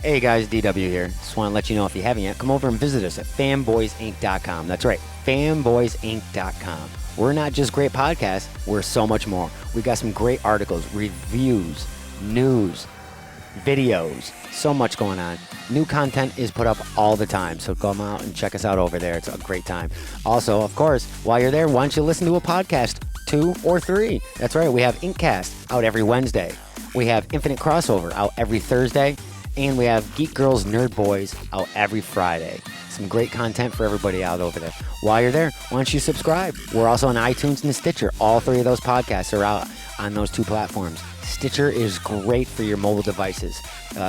Hey guys, DW here. Just want to let you know if you haven't yet, come over and visit us at fanboysinc.com. That's right, fanboysinc.com. We're not just great podcasts, we're so much more. We got some great articles, reviews, news, videos, so much going on. New content is put up all the time, so come out and check us out over there. It's a great time. Also, of course, while you're there, why don't you listen to a podcast, 2 or 3? That's right, we have Inkcast out every Wednesday. We have Infinite Crossover out every Thursday. And we have Geek Girls Nerd Boys out every Friday. Some great content for everybody out over there. While you're there, why don't you subscribe? We're also on iTunes and Stitcher. All 3 of those podcasts are out on those 2 platforms. Stitcher is great for your mobile devices.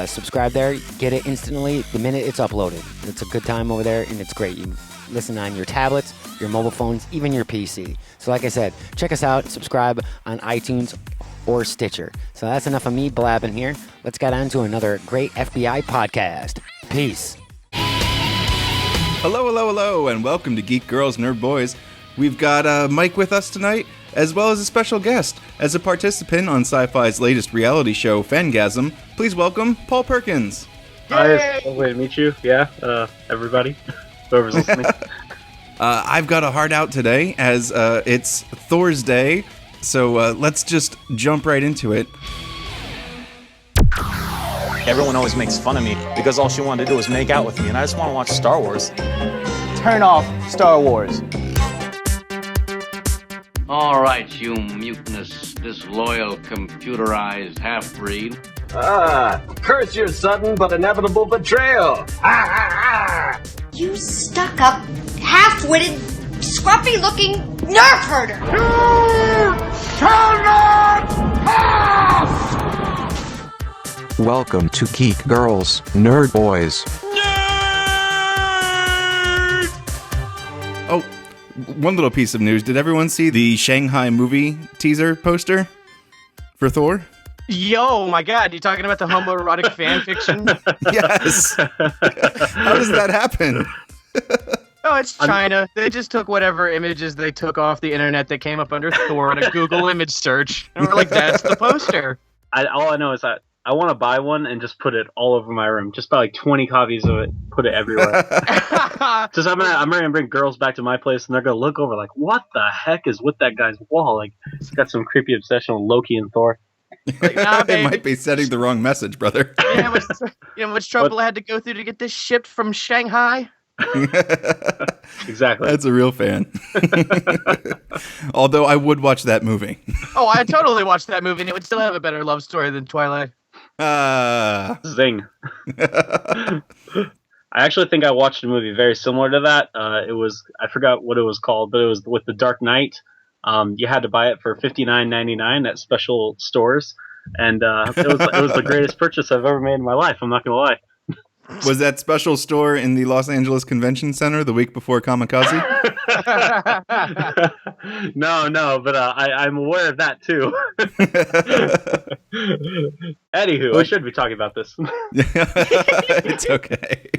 Subscribe there, get it instantly the minute it's uploaded. It's a good time over there, and it's great. You listen on your tablets, your mobile phones, even your PC. So like I said, check us out, subscribe on iTunes or Stitcher. So that's enough of me blabbing here. Let's get on to another great FBI podcast. Peace. Hello, and welcome to Geek Girls Nerd Boys. We've got Mike with us tonight, as well as a special guest. As a participant on Syfy's latest reality show, Fangasm, please welcome Paul Perkins. Hi, it's lovely to meet you. Yeah, everybody, whoever's listening. I've got a hard out today, as it's Thor's Day, so let's just jump right into it. Everyone always makes fun of me because all she wanted to do was make out with me, and I just want to watch Star Wars. Turn off Star Wars. All right, you mutinous, disloyal, computerized half-breed. Curse your sudden but inevitable betrayal. You stuck-up, half-witted, scruffy-looking nerf herder. You shall not pass! Welcome to Geek Girls, Nerd Boys. Oh, one little piece of news. Did everyone see the Shanghai movie teaser poster for Thor? Yo, my God, you talking about the homoerotic fan fiction? Yes. How does that happen? Oh, it's China. They just took whatever images they took off the internet that came up under Thor in a Google image search. And we're like, that's the poster. All I know is that I want to buy one and just put it all over my room. Just buy like 20 copies of it, put it everywhere. Just I'm gonna bring girls back to my place, and they're gonna look over like, what the heck is with that guy's wall? Like, it's got some creepy obsession with Loki and Thor. Like, nah, They might be setting the wrong message, brother. You know how much trouble I had to go through to get this shipped from Shanghai? Exactly. That's a real fan. Although I would watch that movie. Oh, I totally watched that movie, and it would still have a better love story than Twilight. Zing. I actually think I watched a movie very similar to that. I forgot what it was called, but it was with The Dark Knight. You had to buy it for $59.99 at special stores, and it was the greatest purchase I've ever made in my life. I'm not gonna lie. Was that special store in the Los Angeles Convention Center the week before Comikaze? No, but I'm aware of that too. Anywho, I should be talking about this. It's okay.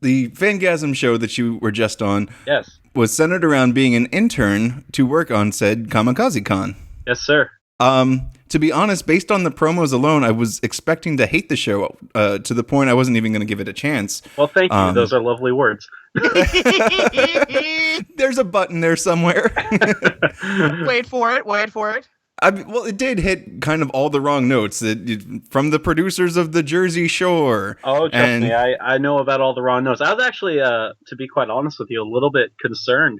The Fangasm show that you were just on, Yes. was centered around being an intern to work on said Comikaze Con. Yes, sir. To be honest, based on the promos alone, I was expecting to hate the show to the point I wasn't even going to give it a chance. Well, thank you. Those are lovely words. There's a button there somewhere. Wait for it. Well, it did hit kind of all the wrong notes from the producers of the Jersey Shore. Oh, trust me, I know about all the wrong notes. I was actually, to be quite honest with you, a little bit concerned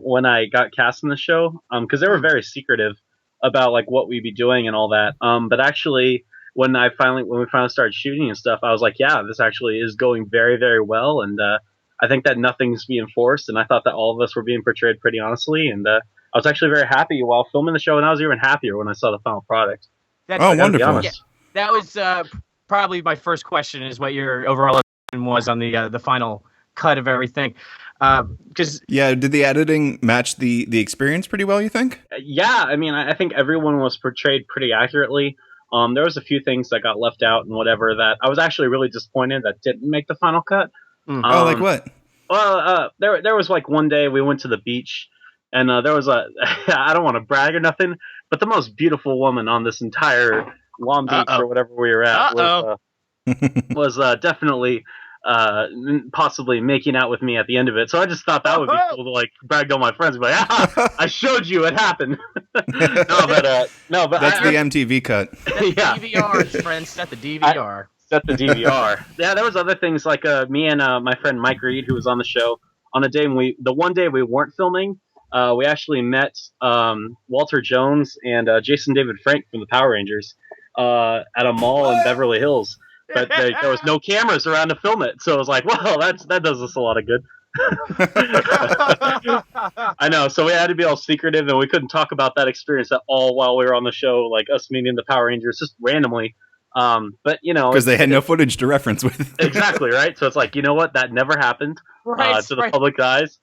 when I got cast in the show, because they were very secretive about like what we'd be doing and all that. But actually, when we finally started shooting and stuff, I was like, yeah, this actually is going very, very well, and I think that nothing's being forced, and I thought that all of us were being portrayed pretty honestly, and I was actually very happy while filming the show, and I was even happier when I saw the final product. Wonderful! Yeah, that was probably my first question: is what your overall opinion was on the final cut of everything. Because did the editing match the experience pretty well, you think? Yeah, I mean, I think everyone was portrayed pretty accurately. There was a few things that got left out and whatever that I was actually really disappointed that didn't make the final cut. Like what? Well, there was like one day we went to the beach, and there was I don't want to brag or nothing, but the most beautiful woman on this entire Long Beach or whatever we were at was definitely possibly making out with me at the end of it. So I just thought that would be cool to like brag on my friends, but I showed you it happened. no, but that's the MTV cut. Yeah. DVR, friends, set the DVR. Set the DVR. Yeah, there was other things like me and my friend Mike Reed, who was on the show, on a day when the one day we weren't filming, we actually met Walter Jones and Jason David Frank from the Power Rangers at a mall in Beverly Hills. But there was no cameras around to film it, so I was like, "Well, that does us a lot of good." I know, so we had to be all secretive, and we couldn't talk about that experience at all while we were on the show, like us meeting the Power Rangers just randomly. But because they had no footage to reference with. Exactly, right. So it's like, you know what, that never happened to the public eyes.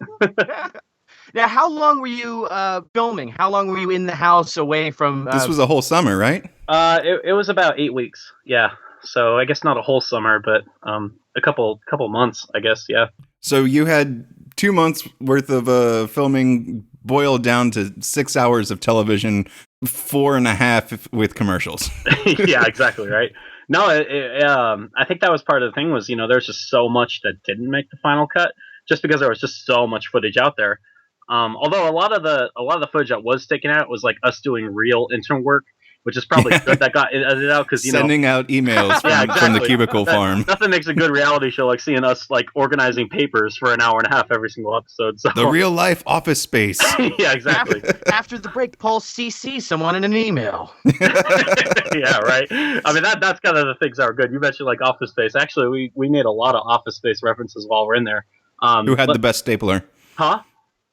Now, how long were you filming? How long were you in the house away from? This was a whole summer, right? It was about 8 weeks. Yeah. So I guess not a whole summer, but a couple months, I guess. Yeah. So you had 2 months worth of filming boiled down to 6 hours of television, 4.5 with commercials. Yeah, exactly. Right. No, I think that was part of the thing was, there's just so much that didn't make the final cut just because there was just so much footage out there. Although a lot of the footage that was taken out was like us doing real intern work, which is probably good that got edited out because sending out emails from the cubicle farm. Nothing makes a good reality show like seeing us like organizing papers for an hour and a half every single episode. So the real life office space. Yeah, exactly. After the break, Paul CC someone in an email. Yeah, right. I mean that's kind of the things that are good. You mentioned like Office Space. Actually, we made a lot of Office Space references while we're in there. Who had the best stapler? Huh?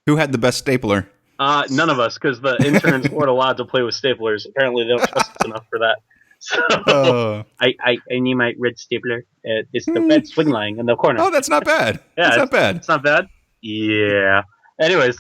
Who had the best stapler? None of us, because the interns weren't allowed to play with staplers. Apparently, they don't trust us enough for that. So I need my red stapler. It's the red swing line in the corner. Oh, that's not bad. Yeah, that's not bad. It's not bad. Yeah. Anyways,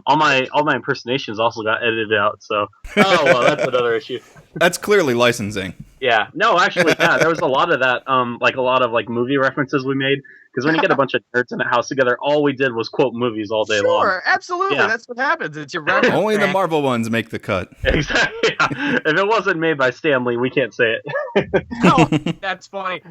all my impersonations also got edited out. So, that's another issue. That's clearly licensing. Yeah. No, actually, yeah, there was a lot of that. Like a lot of like movie references we made. Because when you get a bunch of nerds in a house together, all we did was quote movies all day long. Sure, absolutely. Yeah. That's what happens. It's your reference. Only the Marvel ones make the cut. Exactly. Yeah. If it wasn't made by Stan Lee, we can't say it. Oh, that's funny.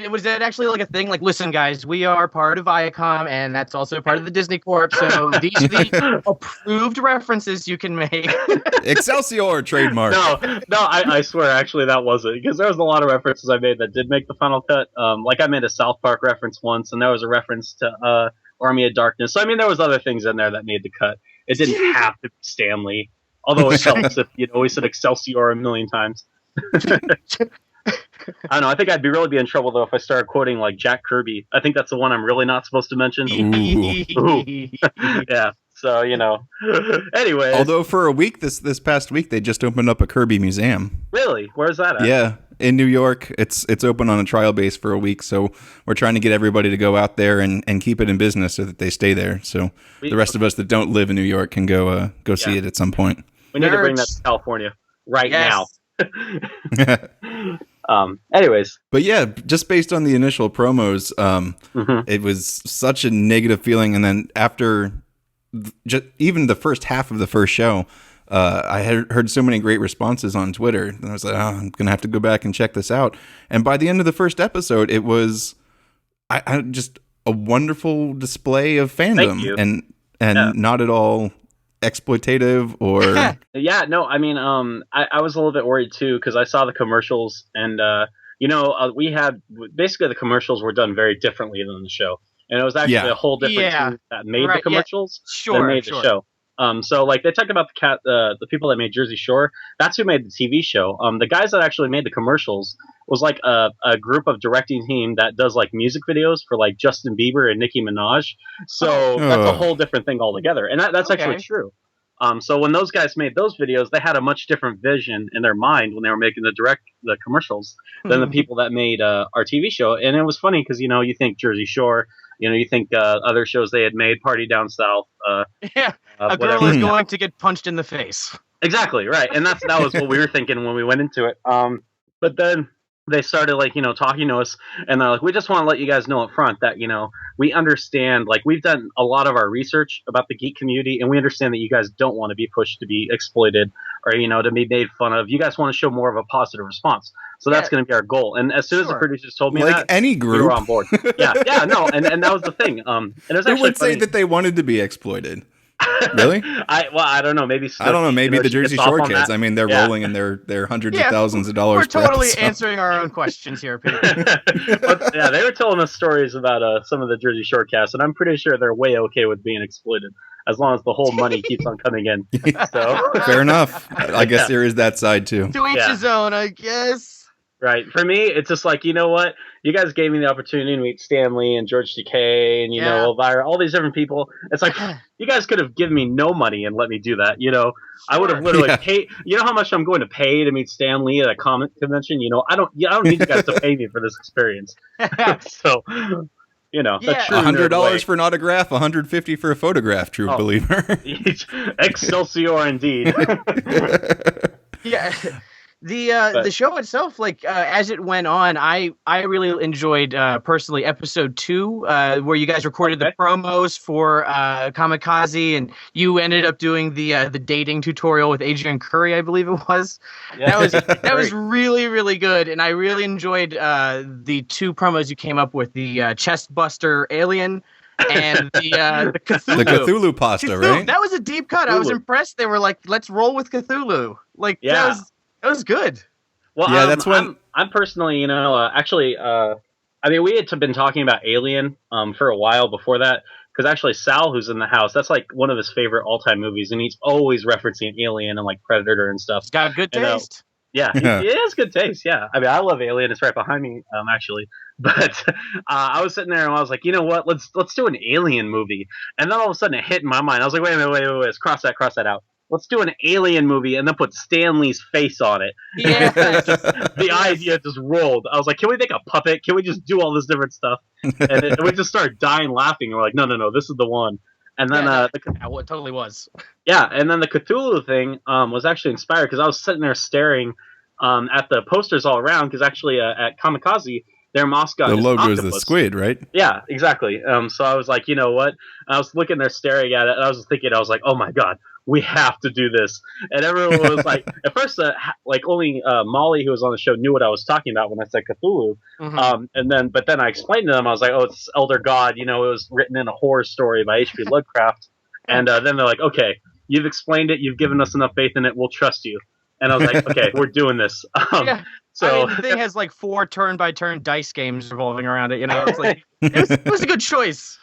Was that actually like a thing? Like, listen, guys, we are part of Viacom, and that's also part of the Disney Corp. So these are the approved references you can make. Excelsior trademark. No, I swear, actually, that wasn't. Because there was a lot of references I made that did make the final cut. Like I made a South Park reference once, and there was a reference to Army of Darkness. So I mean, there was other things in there that made the cut. It didn't have to be Stan Lee, although it helps if we said Excelsior a million times. I don't know. I think I'd really be in trouble though if I started quoting like Jack Kirby. I think that's the one I'm really not supposed to mention. Ooh. Yeah. So anyway. Although for a week, this past week, they just opened up a Kirby museum. Really? Where's that at? Yeah. In New York, it's open on a trial base for a week, so we're trying to get everybody to go out there and keep it in business so that they stay there. So the rest of us that don't live in New York can go see it at some point. We need to bring that to California now. Anyways, but yeah, just based on the initial promos, it was such a negative feeling, and then after even the first half of the first show. I had heard so many great responses on Twitter, and I was like, I'm going to have to go back and check this out. And by the end of the first episode, it was I just a wonderful display of fandom and not at all exploitative or... Yeah, no, I mean, I was a little bit worried too, because I saw the commercials and, we had, basically the commercials were done very differently than the show. And it was actually a whole different team that made the commercials than made the show. So like they talked about the people that made Jersey Shore. That's who made the TV show. The guys that actually made the commercials was like a group of directing team that does like music videos for like Justin Bieber and Nicki Minaj. So that's a whole different thing altogether, and that's actually true. So when those guys made those videos, they had a much different vision in their mind when they were making the commercials than the people that made our TV show. And it was funny because you think Jersey Shore. You think other shows they had made, Party Down South. A girl is going to get punched in the face. Exactly, right. And that was what we were thinking when we went into it. But then they started like talking to us, and they're like, we just want to let you guys know up front that we understand, like, we've done a lot of our research about the geek community, and we understand that you guys don't want to be pushed to be exploited or to be made fun of. You guys want to show more of a positive response, so that's going to be our goal. And as soon as the producers told me like that, any group, we were on board. yeah, no, and that was the thing. And it was they actually would say funny. that they wanted to be exploited. Really? I don't know. Maybe I don't know. Maybe the Jersey Shore kids. I mean, they're Yeah. rolling in their hundreds of thousands of dollars. We're totally per episode. answering our own questions here, Pete. But, yeah, they were telling us stories about some of the Jersey Shore cast, and I'm pretty sure they're way okay with being exploited as long as the whole money keeps on coming in. So Fair enough. I guess there is that side too. To each his own, I guess. Right. For me, it's just like, you know what? You guys gave me the opportunity to meet Stan Lee and George Takei and, Elvira, all these different people. It's like, you guys could have given me no money and let me do that. I would have literally paid. You know how much I'm going to pay to meet Stan Lee at a comic convention? I don't need you guys to pay me for this experience. So, the true $100 for an autograph, $150 for a photograph, true believer. Excelsior indeed. Yeah. The show itself, like as it went on, I really enjoyed personally episode 2, where you guys recorded the promos for Comikaze, and you ended up doing the dating tutorial with Adrian Curry, I believe it was. Yeah. That was really, really good, and I really enjoyed the 2 promos you came up with, the chest buster alien and the Cthulhu. The Cthulhu pasta, right? That was a deep cut. I was impressed. They were like, let's roll with Cthulhu. Like that was good. Well, yeah, that's when I'm personally, actually, I mean, we had been talking about Alien for a while before that, because actually Sal, who's in the house, that's like one of his favorite all-time movies, and he's always referencing Alien and like Predator and stuff. He's got good taste. Yeah, he has good taste. Yeah, I mean, I love Alien. It's right behind me, actually. But I was sitting there and I was like, you know what? Let's do an Alien movie. And then all of a sudden it hit in my mind. I was like, wait a minute, wait. Let's cross that out. Let's do an Alien movie and then put Stan Lee's face on it. Yeah. The idea just rolled. I was like, can we make a puppet? Can we just do all this different stuff? And we just started dying laughing. And we're like, no, this is the one. And then it totally was. Yeah, and then the Cthulhu thing was actually inspired because I was sitting there staring at the posters all around, because actually at Comikaze, their mascot the is logo is octopus. the squid, right? Yeah, exactly. So I was like, you know what? I was looking there staring at it, and I was thinking, I was like, oh my god, we have to do this. And everyone was like, at first, like only Molly, who was on the show, knew what I was talking about when I said Cthulhu. Mm-hmm. But then I explained to them, I was like, oh, it's Elder God. It was written in a horror story by H.P. Lovecraft. And then they're like, okay, you've explained it, you've given us enough faith in it, we'll trust you. And I was like, okay, we're doing this. So I mean, the thing has like 4 turn-by-turn dice games revolving around it. It's like it was a good choice.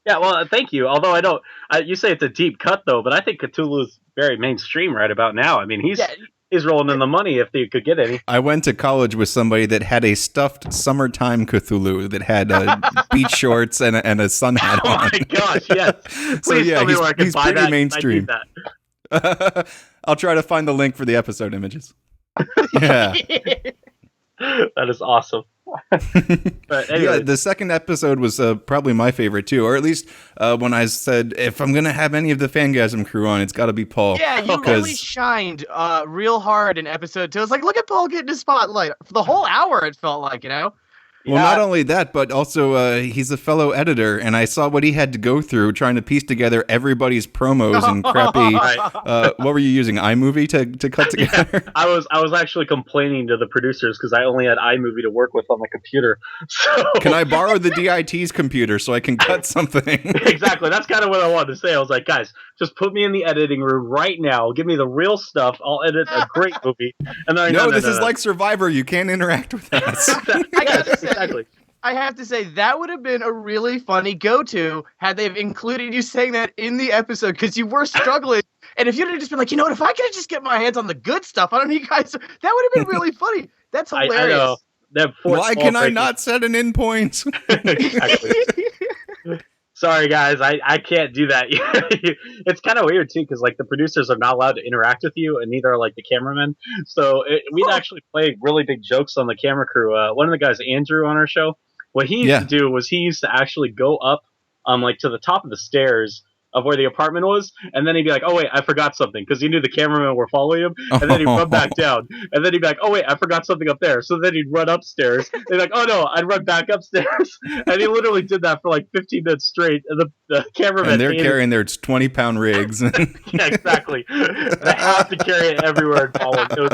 Yeah, well, thank you. Although you say it's a deep cut though, but I think Cthulhu's very mainstream right about now. I mean, he's rolling in the money if they could get any. I went to college with somebody that had a stuffed summertime Cthulhu that had beach shorts and a sun hat on. Oh my gosh, yes. So Please yeah, tell me where I can he's buy pretty that. mainstream. I need that. I'll try to find the link for the episode images. Yeah. That is awesome. But anyway. Yeah, the second episode was probably my favorite too, or at least when I said, if I'm gonna have any of the Fangasm crew on, it's got to be Paul. Yeah, you really shined real hard in episode 2. It's like, look at Paul getting his spotlight for the whole hour. It felt like, Well, not only that, but also he's a fellow editor, and I saw what he had to go through trying to piece together everybody's promos and crappy. What were you using, iMovie to cut together? Yeah, I was actually complaining to the producers because I only had iMovie to work with on the computer. So can I borrow the DIT's computer so I can cut something? Exactly. That's kind of what I wanted to say. I was like, guys, just put me in the editing room right now. Give me the real stuff. I'll edit a great movie. And then no, this is like Survivor. You can't interact with us. I gotta say, exactly. I have to say, that would have been a really funny go-to had they included you saying that in the episode, because you were struggling. And if you'd have just been like, if I could just get my hands on the good stuff, I don't need you guys. That would have been really funny. That's hilarious. I know. Why can I not set an end point? Exactly. Sorry, guys. I can't do that. It's kind of weird, too, because the producers are not allowed to interact with you, and neither are the cameramen. So we'd actually play really big jokes on the camera crew. One of the guys, Andrew, on our show, what he used to do was he used to actually go up to the top of the stairs of where the apartment was, and then he'd be like, "Oh wait, I forgot something," because he knew the cameramen were following him, and then he'd run back down, and then he'd be like, "Oh wait, I forgot something up there," so then he'd run upstairs. They'd be like, "Oh no," I'd run back upstairs, and he literally did that for like 15 minutes straight. And the cameraman and they're carrying their 20-pound rigs. Yeah, exactly. They have to carry it everywhere and follow him.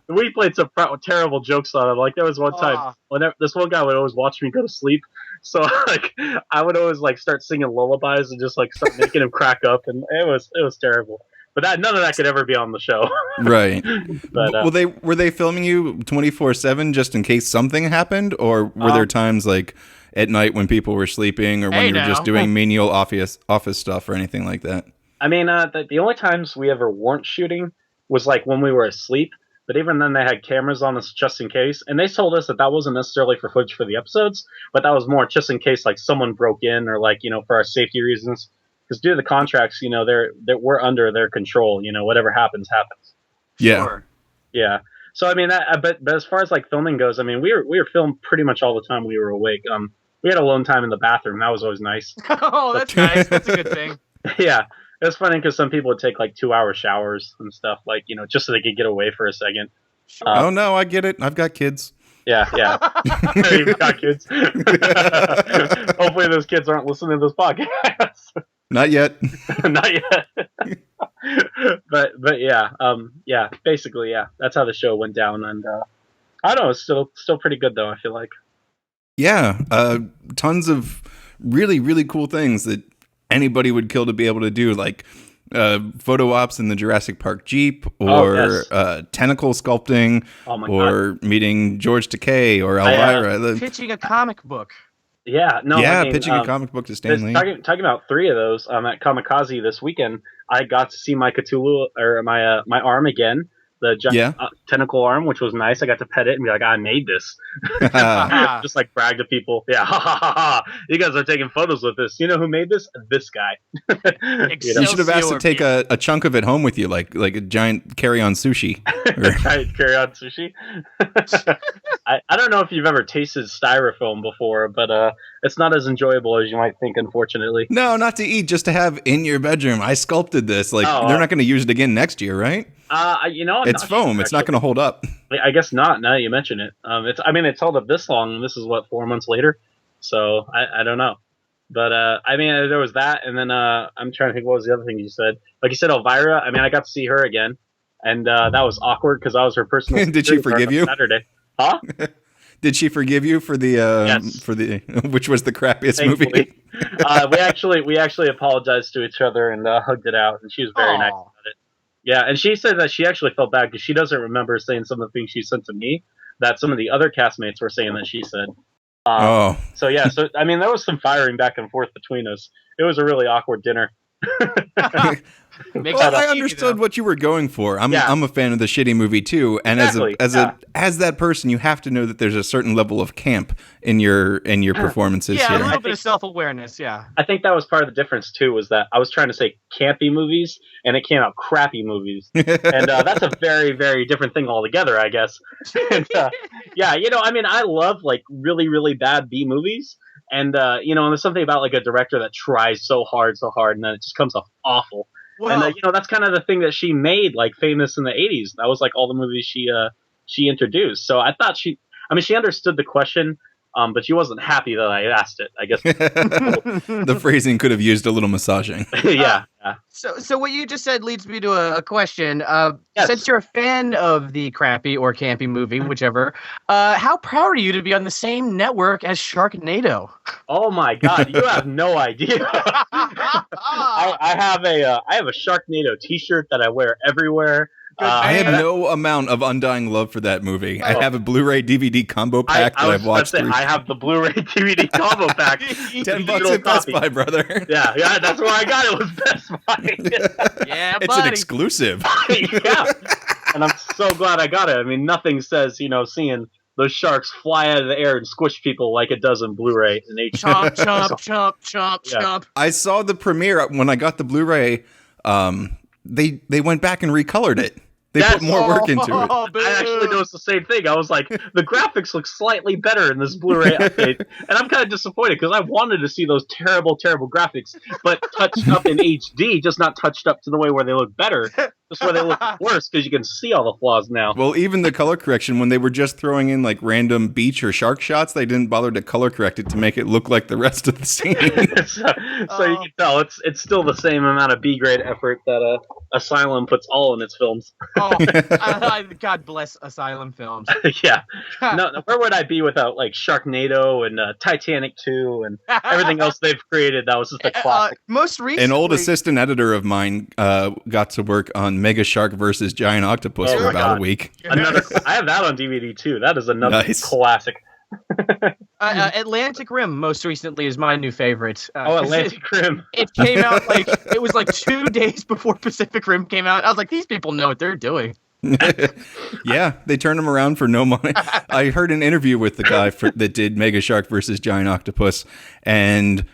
We played some terrible jokes on him. Like there was one time when this one guy would always watch me go to sleep. So like I would always like start singing lullabies and just like start making him crack up, and it was terrible. But none of that could ever be on the show. Right. But, were they filming you 24/7 just in case something happened, or were there times like at night when people were sleeping, or when you were just doing menial office stuff or anything like that? I mean, the only times we ever weren't shooting was like when we were asleep. But even then, they had cameras on us just in case. And they told us that wasn't necessarily for footage for the episodes, but that was more just in case like someone broke in or like, for our safety reasons. Because due to the contracts, we're under their control. Whatever happens, happens. Yeah. Sure. Yeah. So I mean, but as far as like filming goes, I mean, we were filmed pretty much all the time we were awake. We had alone time in the bathroom. That was always nice. Oh, that's nice. That's a good thing. Yeah. It was funny because some people would take like 2-hour showers and stuff, like, just so they could get away for a second. Oh, no, I get it. I've got kids. Yeah. You've got kids. Hopefully those kids aren't listening to this podcast. Not yet. Not yet. but yeah. Basically, yeah. That's how the show went down. And I don't know, it's still pretty good, though, I feel like. Yeah. Tons of really, really cool things that anybody would kill to be able to do, like photo ops in the Jurassic Park Jeep, or tentacle sculpting, or meeting George Takei or Elvira. Pitching a comic book. Yeah, no. Yeah, I mean, pitching a comic book to Stan Lee. Talking about 3 of those at Comikaze this weekend, I got to see my Cthulhu, or my arm again. The giant tentacle arm, which was nice. I got to pet it and be like, I made this. Just like brag to people. Yeah, you guys are taking photos with this. You know who made this? This guy. You should have asked to take a chunk of it home with you, like a giant carry-on sushi. Giant carry-on sushi. I don't know if you've ever tasted styrofoam before, but it's not as enjoyable as you might think, unfortunately. No, not to eat, just to have in your bedroom. I sculpted this. Like, they're not going to use it again next year, right? It's foam. It's not going to hold up. I guess not. Now that you mention it, it's held up this long, and this is 4 months later. So I don't know, but there was that, and then I'm trying to think what was the other thing you said. Like you said, Elvira. I mean, I got to see her again, and that was awkward because I was her personal. Did she forgive you? Saturday, huh? Did she forgive you for the yes. for the which was the crappiest Thankfully. movie? we actually apologized to each other and hugged it out, and she was very nice about it. Yeah, and she said that she actually felt bad because she doesn't remember saying some of the things she said to me that some of the other castmates were saying that she said. So yeah, there was some firing back and forth between us. It was a really awkward dinner. Well, I understood what you were going for. I'm a fan of the shitty movie too, and exactly. as that person, you have to know that there's a certain level of camp in your performances here. Yeah, a little bit of self-awareness. Yeah, I think that was part of the difference too. Was that I was trying to say campy movies, and it came out crappy movies, and that's a very, very different thing altogether, I guess. And, I love like really, really bad B movies. And, there's something about like a director that tries so hard, and then it just comes off awful. Well, and, that's kind of the thing that she made like famous in the 80s. That was like all the movies she introduced. So I thought she understood the question, but she wasn't happy that I asked it, I guess. The phrasing could have used a little massaging. Yeah. So what you just said leads me to a question. Yes. Since you're a fan of the crappy or campy movie, whichever, how proud are you to be on the same network as Sharknado? Oh my God, you have no idea. I have a Sharknado T-shirt that I wear everywhere. I have no amount of undying love for that movie. I have a Blu-ray DVD combo pack that I've watched. I have the Blu-ray DVD combo pack. $10 at Best Buy, brother. Yeah, that's where I got it. Was Best Buy. Yeah, it's an exclusive. Yeah, and I'm so glad I got it. I mean, nothing says seeing those sharks fly out of the air and squish people like it does in Blu-ray and HD. Chomp. I saw the premiere when I got the Blu-ray. They went back and recolored it. They put more work into it. I actually noticed the same thing. I was like, the graphics look slightly better in this Blu-ray update, and I'm kind of disappointed because I wanted to see those terrible, terrible graphics, but touched up in HD, just not touched up to the way where they look better, just where they look worse because you can see all the flaws now. Well, even the color correction, when they were just throwing in like random beach or shark shots, they didn't bother to color correct it to make it look like the rest of the scene. so you can tell it's still the same amount of B-grade effort that Asylum puts all in its films. God bless Asylum films. Yeah. No, where would I be without like Sharknado and Titanic 2 and everything else they've created? That was just a classic. Most recently, an old assistant editor of mine got to work on Mega Shark versus Giant Octopus for about a week. I have that on DVD too. That is another classic. Atlantic Rim most recently is my new favorite. Atlantic Rim. It came out it was like 2 days before Pacific Rim came out. I was like, these people know what they're doing. Yeah, they turned them around for no money. I heard an interview with the guy that did Mega Shark versus Giant Octopus, and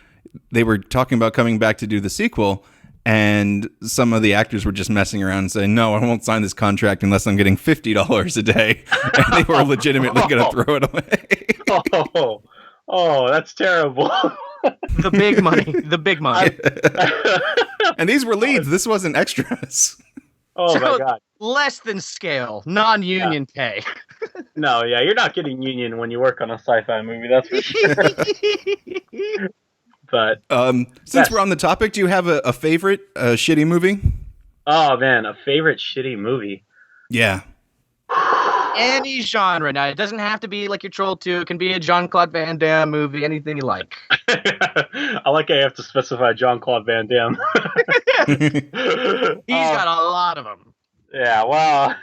they were talking about coming back to do the sequel, and some of the actors were just messing around and saying, no, I won't sign this contract unless I'm getting $50 a day. And they were legitimately going to throw it away. Oh, that's terrible. The big money. And these were leads. This wasn't extras. Oh, my God. Less than scale, non-union pay. No, yeah, you're not getting union when you work on a sci-fi movie, that's for sure. But since we're on the topic, do you have a favorite shitty movie? Oh, man, a favorite shitty movie? Yeah. Any genre. Now, it doesn't have to be like your Troll 2. It can be a Jean-Claude Van Damme movie, anything you like. I like how you have to specify Jean-Claude Van Damme. He's got a lot of them. Yeah, well,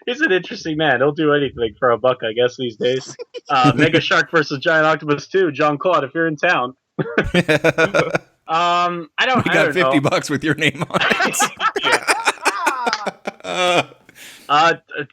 he's an interesting man. He'll do anything for a buck, I guess, these days. Mega Shark versus Giant Octopus 2, Jean-Claude, if you're in town. I don't got $50 with your name on it.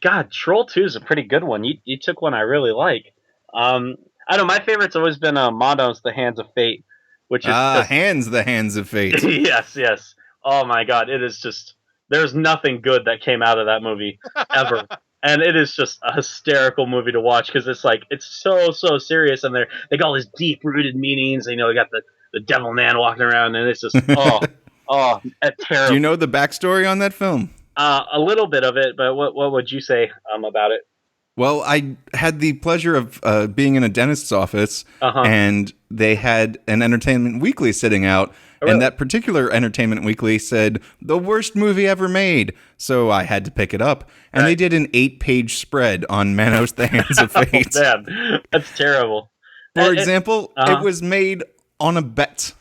God, Troll 2 is a pretty good one. You took one I really like. I don't know. My favorite's always been Mono's The Hands of Fate, which is the Hands of Fate. Yes. Oh my God, it is just. There's nothing good that came out of that movie ever. And it is just a hysterical movie to watch because it's so serious, and they got all these deep rooted meanings. You know, they got the devil man walking around, and it's just terrible. Do you know the backstory on that film? A little bit of it, but what would you say about it? Well, I had the pleasure of being in a dentist's office, and they had an Entertainment Weekly sitting out. And that particular Entertainment Weekly said, the worst movie ever made. So I had to pick it up. And they did an 8-page spread on Manos The Hands of Fate. Oh, man. That's terrible. For example, it was made on a bet.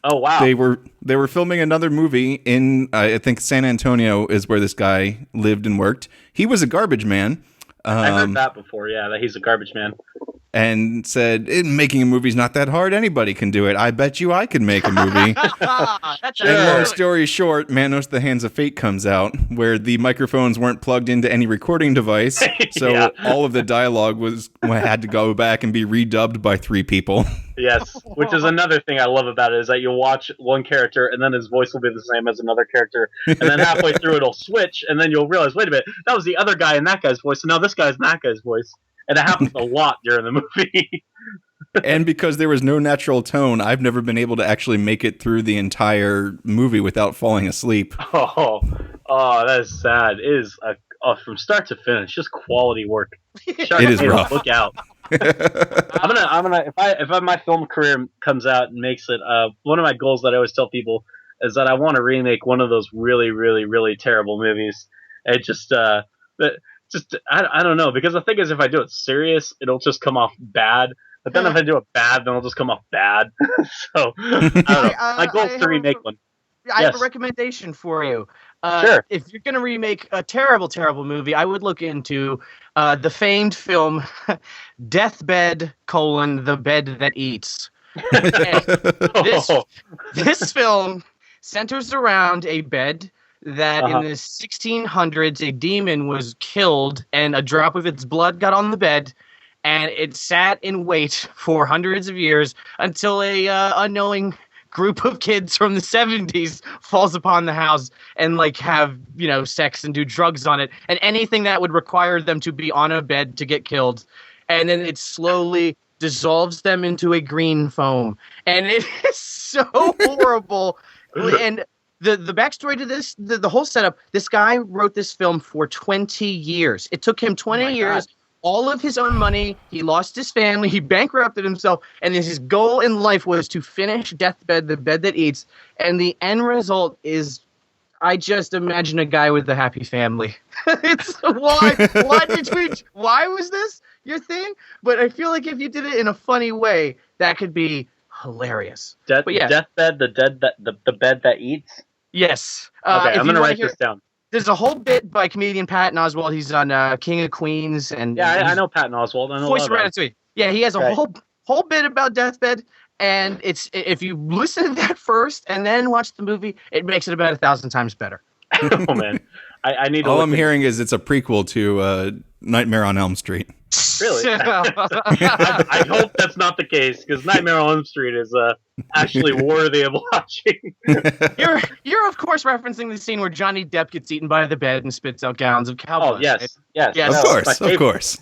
Oh, wow. They were filming another movie in, I think, San Antonio is where this guy lived and worked. He was a garbage man. I heard that before, yeah, that he's a garbage man. And said, making a movie's not that hard. Anybody can do it. I bet you I could make a movie. And long story short, Manos The Hands of Fate comes out, where the microphones weren't plugged into any recording device. So all of the dialogue had to go back and be redubbed by 3 people. Yes, which is another thing I love about it, is that you'll watch one character and then his voice will be the same as another character. And then halfway through it'll switch, and then you'll realize, wait a minute, that was the other guy in that guy's voice, and now this guy's in that guy's voice. And it happens a lot during the movie. And because there was no natural tone, I've never been able to actually make it through the entire movie without falling asleep. Oh, that is sad. It is from start to finish, just quality work. It is rough. Look out. I'm gonna if my film career comes out and makes it, one of my goals that I always tell people is that I want to remake one of those really, really, really terrible movies. It I don't know, because the thing is, if I do it serious, it'll just come off bad. But then if I do it bad, then it'll just come off bad. So I don't know. My goal is to remake one. I have a recommendation for you. Sure. If you're going to remake a terrible, terrible movie, I would look into the famed film Deathbed: The Bed That Eats. This film centers around a bed that in the 1600s a demon was killed and a drop of its blood got on the bed, and it sat in wait for hundreds of years until a unknowing group of kids from the 70s falls upon the house and like have, sex and do drugs on it and anything that would require them to be on a bed to get killed. And then it slowly dissolves them into a green foam. And it is so horrible. And the backstory to this, the whole setup, this guy wrote this film for 20 years. It took him 20 years. God. All of his own money, he lost his family, he bankrupted himself, and his goal in life was to finish Deathbed, the bed that eats. And the end result is, I just imagine a guy with a happy family. It's why was this your thing? But I feel like if you did it in a funny way, that could be hilarious. Deathbed, the bed that eats. Yes. Okay, I'm gonna write this down. There's a whole bit by comedian Patton Oswalt. He's on King of Queens, and I know Patton Oswalt. I know voice Ratatouille. Yeah, he has a whole bit about Deathbed, and it's if you listen to that first and then watch the movie, it makes it about 1,000 times better. Oh man, I need to. All I'm hearing is it's a prequel to Nightmare on Elm Street. Really? I hope that's not the case, because Nightmare on Elm Street is actually worthy of watching. You're of course referencing the scene where Johnny Depp gets eaten by the bed and spits out gallons of cow blood. Oh yes. Of course.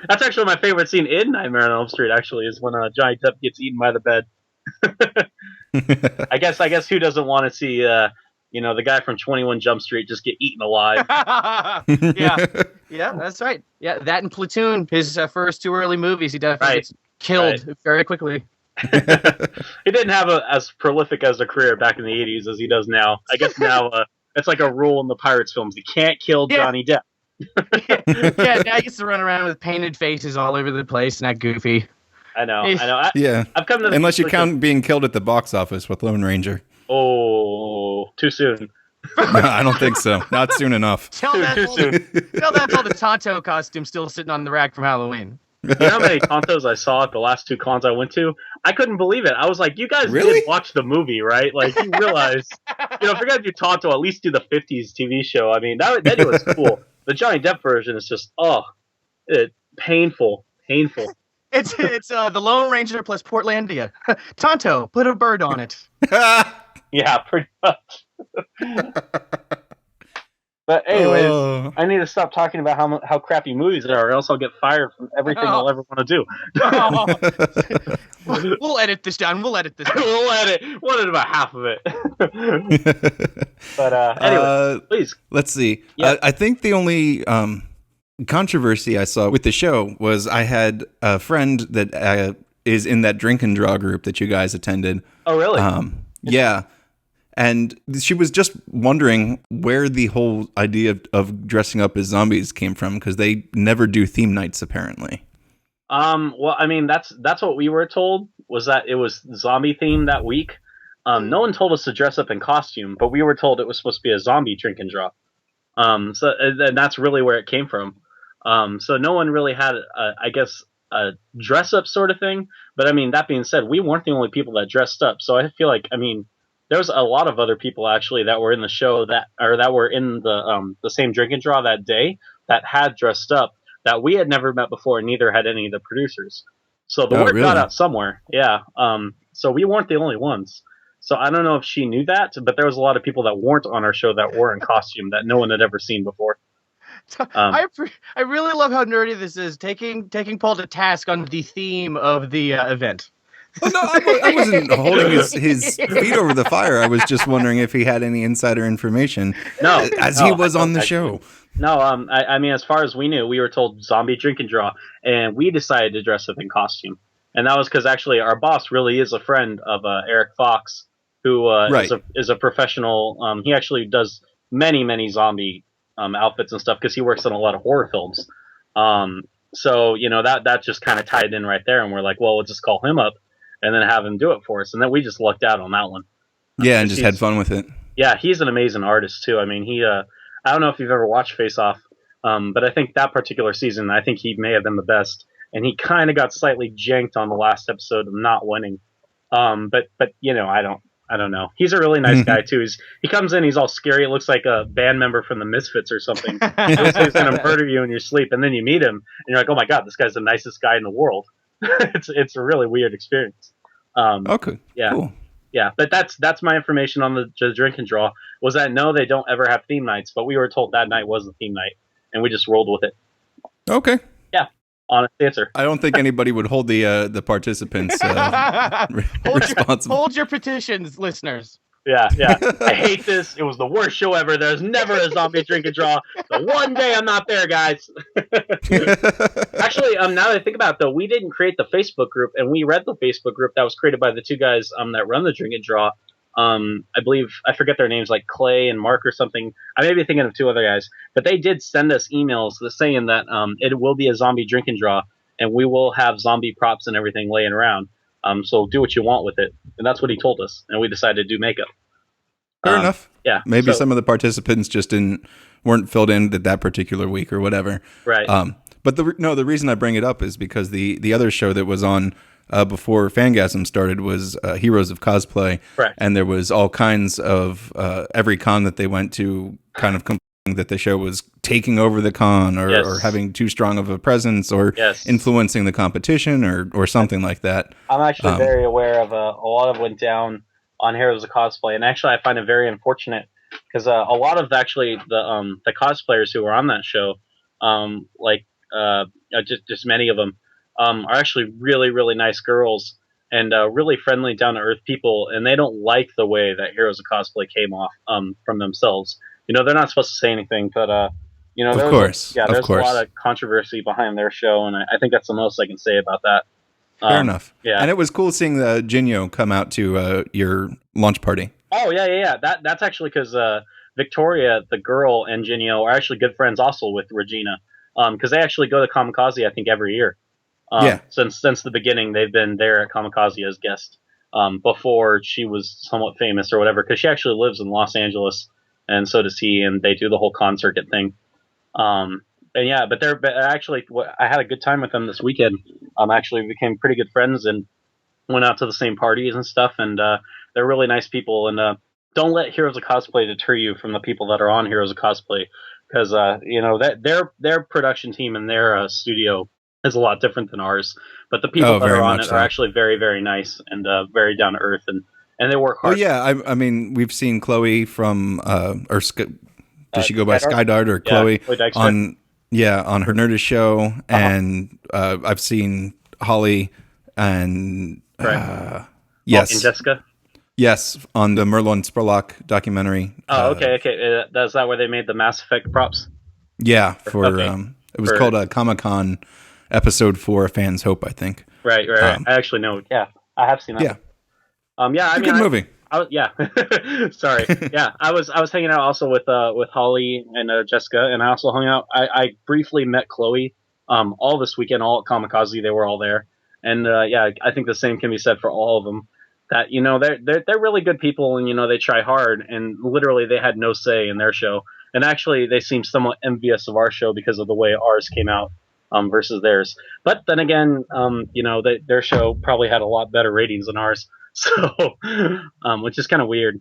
That's actually my favorite scene in Nightmare on Elm Street. Actually, is when Johnny Depp gets eaten by the bed. I guess who doesn't want to see the guy from 21 Jump Street just get eaten alive? Yeah, that's right. Yeah, that and Platoon, his first two early movies, he definitely gets killed very quickly. He didn't have as prolific as a career back in the 80s as he does now. I guess now it's like a rule in the Pirates films: you can't kill Johnny Depp. Now he gets to run around with painted faces all over the place and act goofy. I know. I've come to unless you count being killed at the box office with Lone Ranger. Oh, too soon. No, I don't think so. Not soon enough. Tell that's all the Tonto costume still sitting on the rack from Halloween. You know how many Tontos I saw at the last two cons I went to? I couldn't believe it. I was like, you guys did watch the movie, right? Like, you realize, forget if you Tonto, at least do the 50s TV show. I mean, that was cool. The Johnny Depp version is just, painful. It's the Lone Ranger plus Portlandia. Tonto, put a bird on it. Yeah, pretty much. But anyways, I need to stop talking about how crappy movies there are, or else I'll get fired from everything I'll ever want to do. We'll edit this down. We'll edit about half of it. But anyway, please. Let's see. Yeah. I think the only controversy I saw with the show was I had a friend that is in that drink and draw group that you guys attended. Oh, really? Yeah. And she was just wondering where the whole idea of dressing up as zombies came from, because they never do theme nights, apparently. Well, I mean, that's what we were told, was that it was zombie themed that week. No one told us to dress up in costume, but we were told it was supposed to be a zombie drink and draw. And that's really where it came from. So no one really had, a dress up sort of thing. But I mean, that being said, we weren't the only people that dressed up. So I feel like, there was a lot of other people actually that were in the show that were in the same drink and draw that day that had dressed up that we had never met before, and neither had any of the producers. So the word got out somewhere. Yeah. So we weren't the only ones. So I don't know if she knew that, but there was a lot of people that weren't on our show that were in costume that no one had ever seen before. I really love how nerdy this is, taking Paul to task on the theme of the event. Oh, no, I wasn't holding his feet over the fire. I was just wondering if he had any insider information. No, he was on the show. No, I mean, as far as we knew, we were told zombie drink and draw, and we decided to dress up in costume. And that was because actually our boss really is a friend of Eric Fox, who is a professional. He actually does many zombie outfits and stuff because he works on a lot of horror films. So that just kind of tied in right there, and we're like, well, we'll just call him up and then have him do it for us. And then we just lucked out on that one. Yeah, and just had fun with it. Yeah, he's an amazing artist too. I mean, he I don't know if you've ever watched Face Off, but I think that particular season, I think he may have been the best. And he kind of got slightly janked on the last episode of not winning. But I don't know. He's a really nice guy too. He comes in, he's all scary. It looks like a band member from the Misfits or something. He looks like he's going to murder you in your sleep, and then you meet him, and you're like, oh my god, this guy's the nicest guy in the world. It's a really weird experience. Okay. Yeah. Cool. Yeah, but that's my information on the drink and draw. Was that no, they don't ever have theme nights, but we were told that night was the theme night, and we just rolled with it. Okay. Yeah, honest answer. I don't think anybody would hold the participants responsible. Hold your petitions, listeners. Yeah. I hate this. It was the worst show ever. There's never a zombie drink and draw. The one day I'm not there, guys. Actually, now that I think about it, though, we didn't create the Facebook group, and we read the Facebook group that was created by the two guys that run the drink and draw. I believe, I forget their names, like Clay and Mark or something. I may be thinking of two other guys, but they did send us emails saying that it will be a zombie drink and draw, and we will have zombie props and everything laying around. So do what you want with it. And that's what he told us. And we decided to do makeup. Fair enough. Yeah. Maybe some of the participants just weren't filled in that particular week or whatever. Right. But the reason I bring it up is because the other show that was on before Fangasm started was Heroes of Cosplay. Correct. And there was all kinds of every con that they went to kind of that the show was taking over the con or having too strong of a presence or influencing the competition or something like that. I'm actually very aware of a lot of went down on Heroes of Cosplay, and actually I find it very unfortunate because a lot of actually the cosplayers who were on that show, just many of them, are actually really, really nice girls and really friendly, down-to-earth people, and they don't like the way that Heroes of Cosplay came off from themselves. They're not supposed to say anything, but there's a lot of controversy behind their show, and I think that's the most I can say about that. Fair enough. Yeah, and it was cool seeing Jinyo come out to your launch party. Oh yeah. That's actually because Victoria, the girl, and Jinyo are actually good friends also with Regina, because they actually go to Comikaze I think every year. Since the beginning, they've been there at Comikaze as guests. Before she was somewhat famous or whatever, because she actually lives in Los Angeles. And so does he, and they do the whole con circuit thing. But actually, I had a good time with them this weekend. Actually became pretty good friends and went out to the same parties and stuff. And they're really nice people. And don't let Heroes of Cosplay deter you from the people that are on Heroes of Cosplay, because that their production team and their studio is a lot different than ours. But the people that are on it are actually very, very nice and very down to earth and they work hard. Oh yeah, I mean we've seen Chloe from does she go by Skydart or Chloe on her Nerdist show, and I've seen Holly and and Jessica. Yes, on the Merlin Spurlock documentary. Oh, okay. Is that where they made the Mass Effect props? Yeah, it was called Comic-Con Episode 4, Fans Hope, I think. Right. I actually know. Yeah, I have seen that. Yeah. Good movie. Sorry. Yeah, I was hanging out also with Holly and Jessica, and I also hung out. I briefly met Chloe all this weekend, all at Comikaze. They were all there, and I think the same can be said for all of them. That they're really good people, and they try hard, and literally they had no say in their show, and actually they seem somewhat envious of our show because of the way ours came out versus theirs. But then again, their show probably had a lot better ratings than ours. So, which is kind of weird.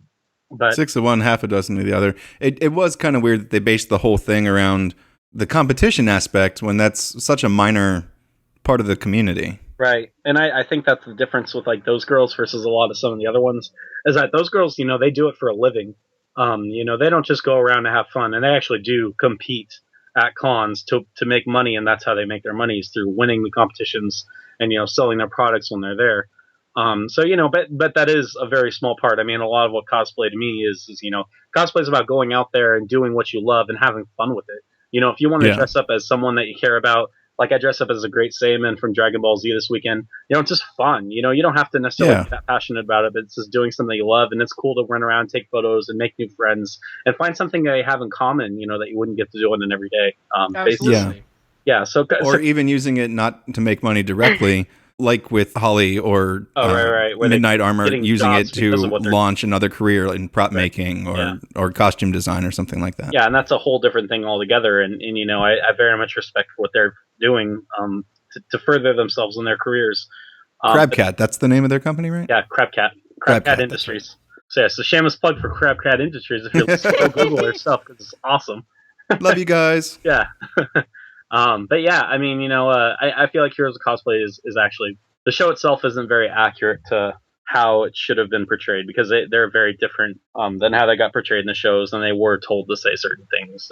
But 6 of one, half a dozen of the other. It was kind of weird that they based the whole thing around the competition aspect when that's such a minor part of the community. Right. And I think that's the difference with like those girls versus a lot of some of the other ones, is that those girls, they do it for a living. They don't just go around to have fun, and they actually do compete at cons to make money, and that's how they make their money, is through winning the competitions and selling their products when they're there. But that is a very small part. I mean, a lot of what cosplay to me is cosplay is about going out there and doing what you love and having fun with it. If you want to dress up as someone that you care about, like I dressed up as a Great Saiyaman from Dragon Ball Z this weekend. It's just fun. You don't have to necessarily be that passionate about it, but it's just doing something you love, and it's cool to run around, take photos, and make new friends, and find something that you have in common. That you wouldn't get to do on an everyday basis. Yeah. So even using it not to make money directly. Like with Holly or Midnight Armor, using it to launch another career in prop making or costume design or something like that. Yeah, and that's a whole different thing altogether. And I very much respect what they're doing to further themselves in their careers. Crabcat, that's the name of their company, right? Yeah, Crabcat Industries. Right. So shameless plug for Crabcat Industries if you'll go Google their stuff, because it's awesome. Love you guys. Yeah. But yeah, I mean, I feel like Heroes of Cosplay is actually, the show itself isn't very accurate to how it should have been portrayed, because they're very different than how they got portrayed in the shows, and they were told to say certain things.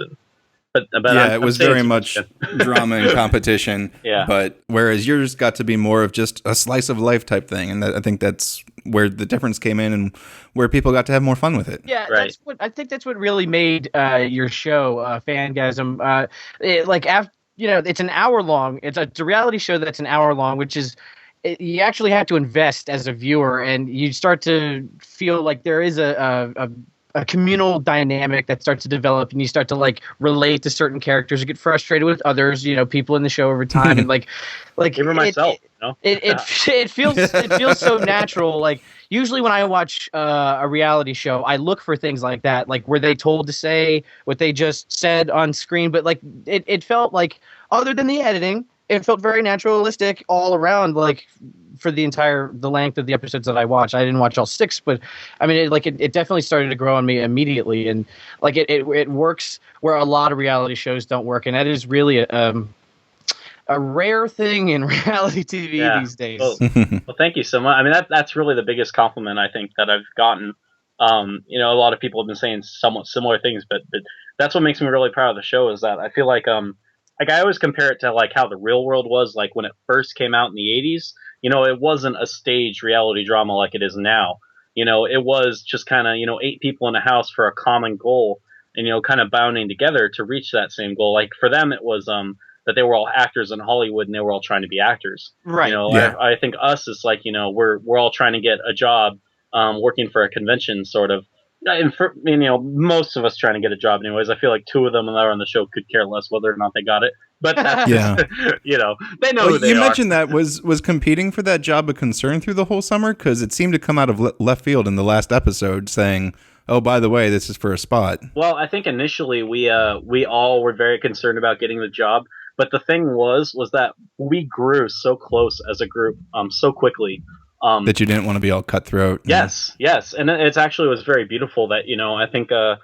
But yeah, it was very much drama and competition. Yeah. But whereas yours got to be more of just a slice of life type thing, and I think that's where the difference came in, and where people got to have more fun with it. Yeah, right. That's what really made your show, Fangasm. It's an hour long. It's a reality show that's an hour long, which is you actually have to invest as a viewer, and you start to feel like there is a communal dynamic that starts to develop, and you start to like relate to certain characters. You get frustrated with others, people in the show over time, and like even myself. It feels so natural. Like usually when I watch a reality show, I look for things like that, like were they told to say what they just said on screen, but like it felt like, other than the editing, it felt very naturalistic all around, like for the length of the episodes that I watched. I didn't watch all 6, but I mean, it definitely started to grow on me immediately. And like it works where a lot of reality shows don't work. And that is really a rare thing in reality TV these days. Well, thank you so much. I mean, that's really the biggest compliment I think that I've gotten. A lot of people have been saying somewhat similar things, but that's what makes me really proud of the show, is that I feel like I always compare it to like how the Real World was like when it first came out in the 80s. It wasn't a staged reality drama like it is now. It was just kind of, 8 people in a house for a common goal, and, kind of bounding together to reach that same goal. Like for them, it was that they were all actors in Hollywood and they were all trying to be actors. Right. I think us is like, we're all trying to get a job working for a convention sort of. And for, most of us trying to get a job anyways. I feel like 2 of them that are on the show could care less whether or not they got it. But that's they know who they are. You mentioned that was competing for that job a concern through the whole summer? Because it seemed to come out of left field in the last episode saying, oh, by the way, this is for a spot. Well, I think initially we all were very concerned about getting the job. But the thing was that we grew so close as a group so quickly. That you didn't want to be all cutthroat. Yes. And it actually was very beautiful that, I think I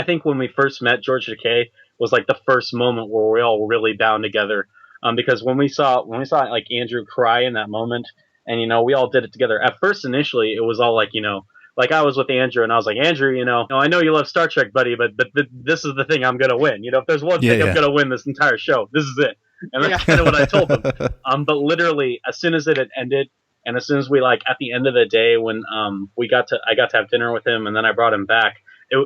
think when we first met, George Takei was like the first moment where we all really bound together. Because when we saw like Andrew cry in that moment, and, we all did it together. At first, initially, it was all like, like I was with Andrew and I was like, Andrew, I know you love Star Trek, buddy, but this is the thing I'm going to win. If there's one thing I'm going to win this entire show, this is it. And that's kind of what I told them. But literally, as soon as it had ended, and as soon as we at the end of the day when I got to have dinner with him, and then I brought him back,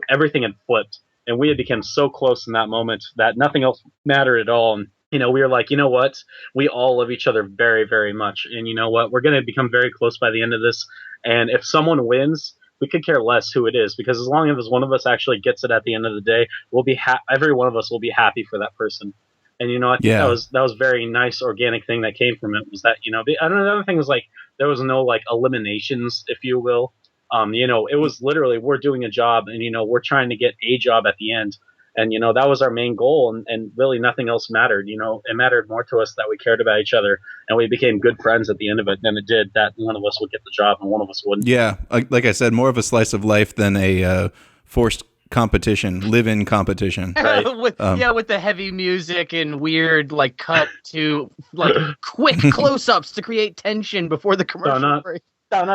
everything had flipped, and we had become so close in that moment that nothing else mattered at all. And we were like, what? We all love each other very, very much, and you know what? We're going to become very close by the end of this. And if someone wins, we could care less who it is, because as long as one of us actually gets it at the end of the day, we'll be every one of us will be happy for that person. And I think that was very nice organic thing that came from it, was that the other thing was like there was no like eliminations, if you will. It was literally we're doing a job, and we're trying to get a job at the end, and that was our main goal, and really nothing else mattered. It mattered more to us that we cared about each other, and we became good friends at the end of it than it did that one of us would get the job and one of us wouldn't. Yeah, like I said, more of a slice of life than a forced competition, live-in competition. Right. with the heavy music and weird like cut to like quick close-ups to create tension before the commercial break. And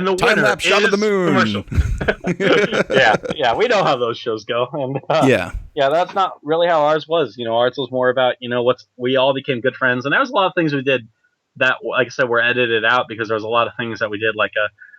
the time lapse shot of the moon. yeah, we know how those shows go. And, that's not really how ours was. Ours was more about we all became good friends, and there was a lot of things we did that, like I said, were edited out because there was a lot of things that we did. Like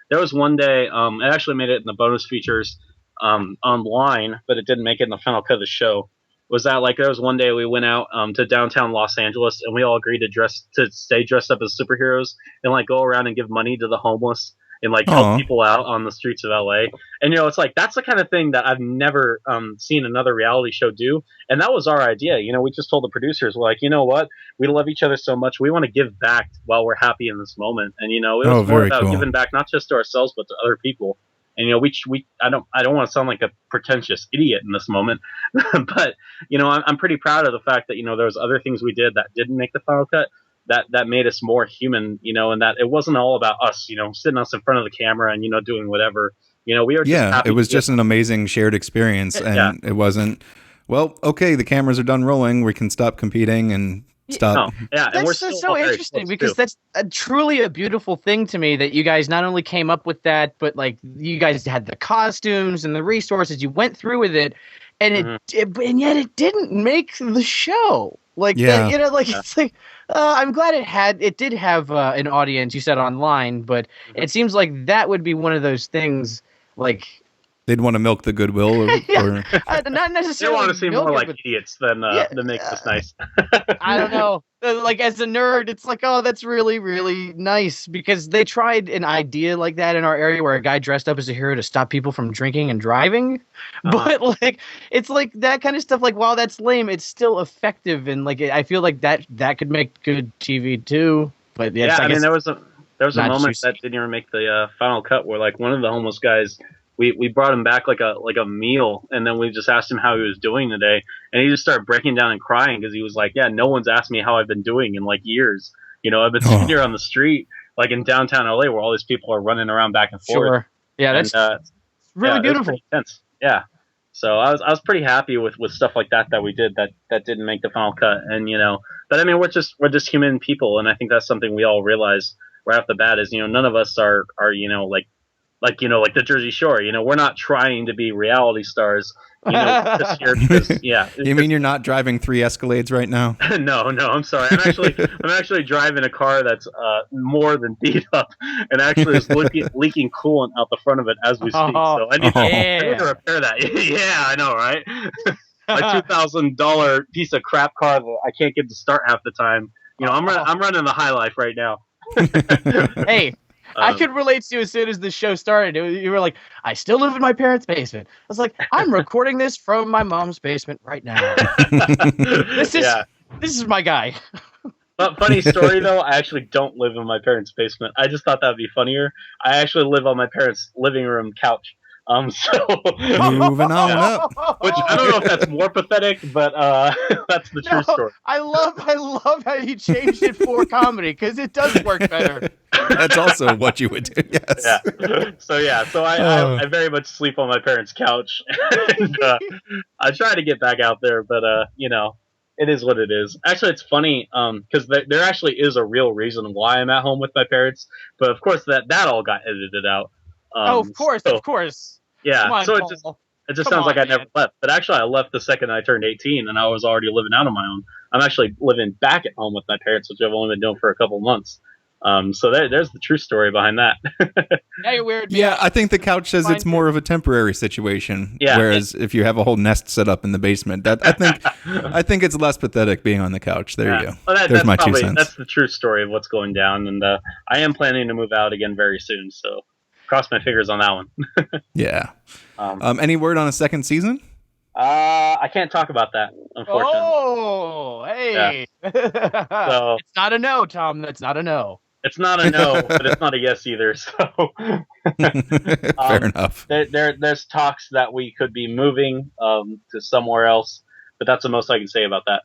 there was one day, it actually made it in the bonus features online, but it didn't make it in the final cut of the show. Was that like there was one day we went out to downtown Los Angeles, and we all agreed to stay dressed up as superheroes and like go around and give money to the homeless and like help people out on the streets of LA. And it's like that's the kind of thing that I've never seen another reality show do. And that was our idea. We just told the producers, we're like, what? We love each other so much. We want to give back while we're happy in this moment. And it was more about giving back not just to ourselves but to other people. And I don't want to sound like a pretentious idiot in this moment, but I'm pretty proud of the fact that there was other things we did that didn't make the final cut that made us more human, and that it wasn't all about us, sitting us in front of the camera and doing whatever. We were just happy. It was just an amazing shared experience, and it wasn't. Well, okay, the cameras are done rolling. We can stop competing, and stop. Yeah, and we're That's still so all very interesting close, because too. that's truly a beautiful thing to me that you guys not only came up with that, but like you guys had the costumes and the resources. You went through with it, and and yet it didn't make the show. Like Yeah. you know, like it's like I'm glad it did have an audience. You said online, but it seems like that would be one of those things like. They'd want to milk the goodwill, or Not They necessarily. want to seem more milk it, like but- idiots than make this nice. I don't know. Like as a nerd, it's like, oh, that's really, really nice because they tried an idea like that in our area where a guy dressed up as a hero to stop people from drinking and driving. But like, it's like that kind of stuff. Like, while that's lame, it's still effective, and like, I feel like that could make good TV too. But Yeah, I mean, there was a not moment juicy. that didn't even make the final cut where like one of the homeless guys. We brought him back like a meal, and then we just asked him how he was doing today, and he just started breaking down and crying because he was like, "Yeah, no one's asked me how I've been doing in like years. You know, I've been sitting here on the street, like in downtown LA, where all these people are running around back and forth. Sure. Yeah, that's really it was beautiful. pretty intense. Yeah, so I was pretty happy with stuff like that we did that didn't make the final cut, and you know, but I mean, we're just human people, and I think that's something we all realize right off the bat is, you know, none of us are you know like the Jersey Shore. You know, we're not trying to be reality stars. You know, this year because You mean you're not driving 3 Escalades right now? no, I'm sorry. I'm actually driving a car that's more than beat up, and actually is leaking coolant out the front of it as we speak. So I need to repair that. Yeah, I know, right? My $2,000 piece of crap car that I can't get to start half the time. You know, I'm running the high life right now. Hey. I could relate to you as soon as the show started. You were like, I still live in my parents' basement. I was like, I'm recording this from my mom's basement right now. This is my guy. But funny story though, I actually don't live in my parents' basement. I just thought that would be funnier. I actually live on my parents' living room couch. So moving on up. Which I don't know if that's more pathetic, but that's the true story. I love how you changed it for comedy because it does work better. That's also what you would do. Yes. Yeah. So I very much sleep on my parents' couch. And, I try to get back out there, but you know, it is what it is. Actually, it's funny because there actually is a real reason why I'm at home with my parents, but of course that all got edited out. Of course. Yeah, Come on, so Paul. it just sounds like I never left. But actually, I left the second I turned 18, and I was already living out on my own. I'm actually living back at home with my parents, which I've only been doing for a couple months. So there's the true story behind that. Now you're weird. Yeah, I think the couch says it's more of a temporary situation. Yeah. Whereas if you have a whole nest set up in the basement, I think it's less pathetic being on the couch. There you go. Well, There's my 2 cents. That's the true story of what's going down, and I am planning to move out again very soon. So cross my fingers on that one. Yeah. Any word on a second season? I can't talk about that, unfortunately. Oh, hey. Yeah. So it's not a no, Tom. That's not a no. It's not a no, but it's not a yes either. So fair enough. There's talks that we could be moving to somewhere else, but that's the most I can say about that.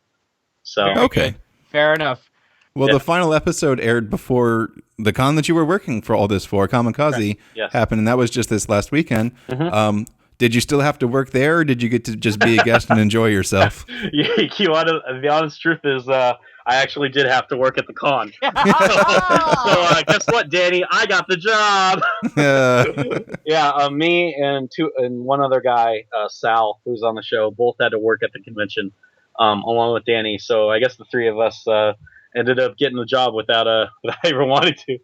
So okay, fair enough. Well, the final episode aired before the con that you were working for all this for, Comikaze, happened, and that was just this last weekend. Mm-hmm. Did you still have to work there, or did you get to just be a guest and enjoy yourself? The honest truth is, I actually did have to work at the con. So guess what, Danny? I got the job. Me and one other guy, Sal, who's on the show, both had to work at the convention, along with Danny. So I guess the three of us ended up getting the job without ever wanting to.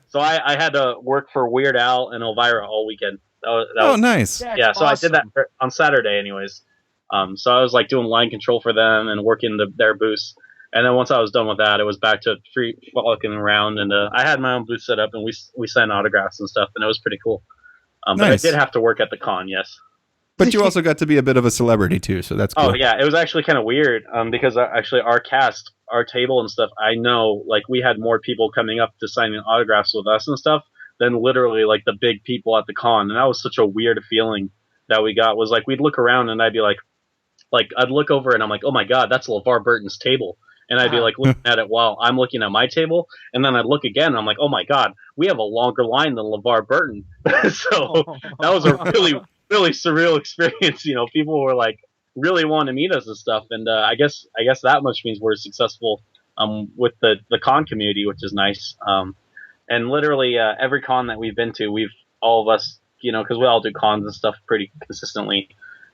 So I had to work for Weird Al and Elvira all weekend. That was nice. Yeah, so awesome. I did that on Saturday anyways. So I was like doing line control for them and working their booths. And then once I was done with that, it was back to free walking around. And I had my own booth set up, and we signed autographs and stuff, and it was pretty cool. But I did have to work at the con, yes. But you also got to be a bit of a celebrity too, so that's cool. Oh yeah, it was actually kind of weird because actually our cast, our table and stuff, I know like we had more people coming up to sign autographs with us and stuff than literally like the big people at the con, and that was such a weird feeling that we got. Was like we'd look around and I'd be like I'd look over and I'm like, oh my god, that's LeVar Burton's table, and I'd be like looking at it while I'm looking at my table, and then I'd look again and I'm like, oh my god, we have a longer line than LeVar Burton. So that was a really surreal experience. You know, people were like really want to meet us and stuff. And I guess that much means we're successful with the con community, which is nice. And literally every con that we've been to, all of us, because we all do cons and stuff pretty consistently,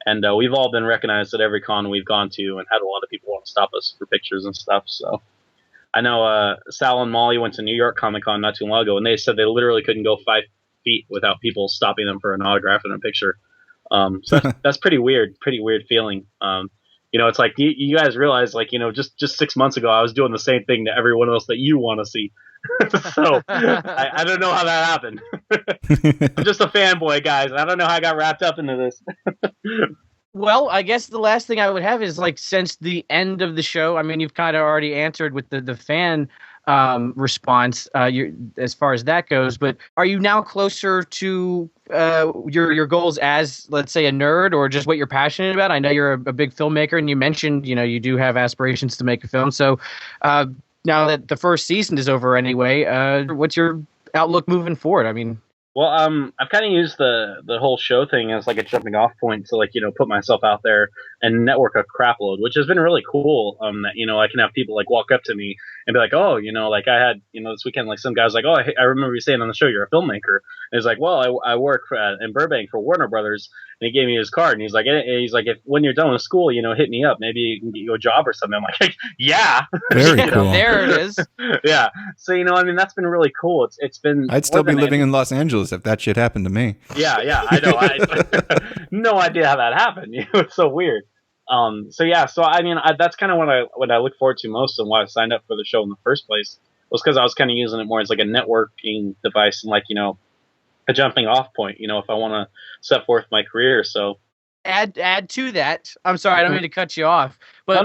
and we've all been recognized at every con we've gone to, and had a lot of people want to stop us for pictures and stuff. So I know Sal and Molly went to New York Comic Con not too long ago, and they said they literally couldn't go 5 feet without people stopping them for an autograph and a picture. So that's pretty weird feeling. It's like you guys realize, like, just 6 months ago I was doing the same thing to everyone else that you want to see. So I don't know how that happened. I'm just a fanboy, guys. I don't know how I got wrapped up into this. Well, I guess the last thing I would have is, like, since the end of the show, I mean, you've kind of already answered with the fan response as far as that goes, but are you now closer to your goals as, let's say, a nerd, or just what you're passionate about? I know you're a big filmmaker, and you mentioned, you do have aspirations to make a film. So now that the first season is over anyway, what's your outlook moving forward? I mean... Well, I've kind of used the whole show thing as like a jumping off point to, like, put myself out there and network a crap load, which has been really cool. That, I can have people like walk up to me and be like, oh, like I had, this weekend, like some guy's like, oh, I remember you saying on the show you're a filmmaker. And he's like, well, I work in Burbank for Warner Brothers, and he gave me his card, and he's like, if when you're done with school, hit me up, maybe you can get you a job or something. I'm like, yeah, very cool. There it is. Yeah. So that's been really cool. It's been. I'd still be living in Los Angeles if that shit happened to me. Yeah, I know. I no idea how that happened. It's so weird. So I mean, that's kind of what I look forward to most, and why I signed up for the show in the first place, was because I was kind of using it more as like a networking device, and like, a jumping off point, if I want to set forth my career. So add to that. I'm sorry, I don't mean to cut you off, but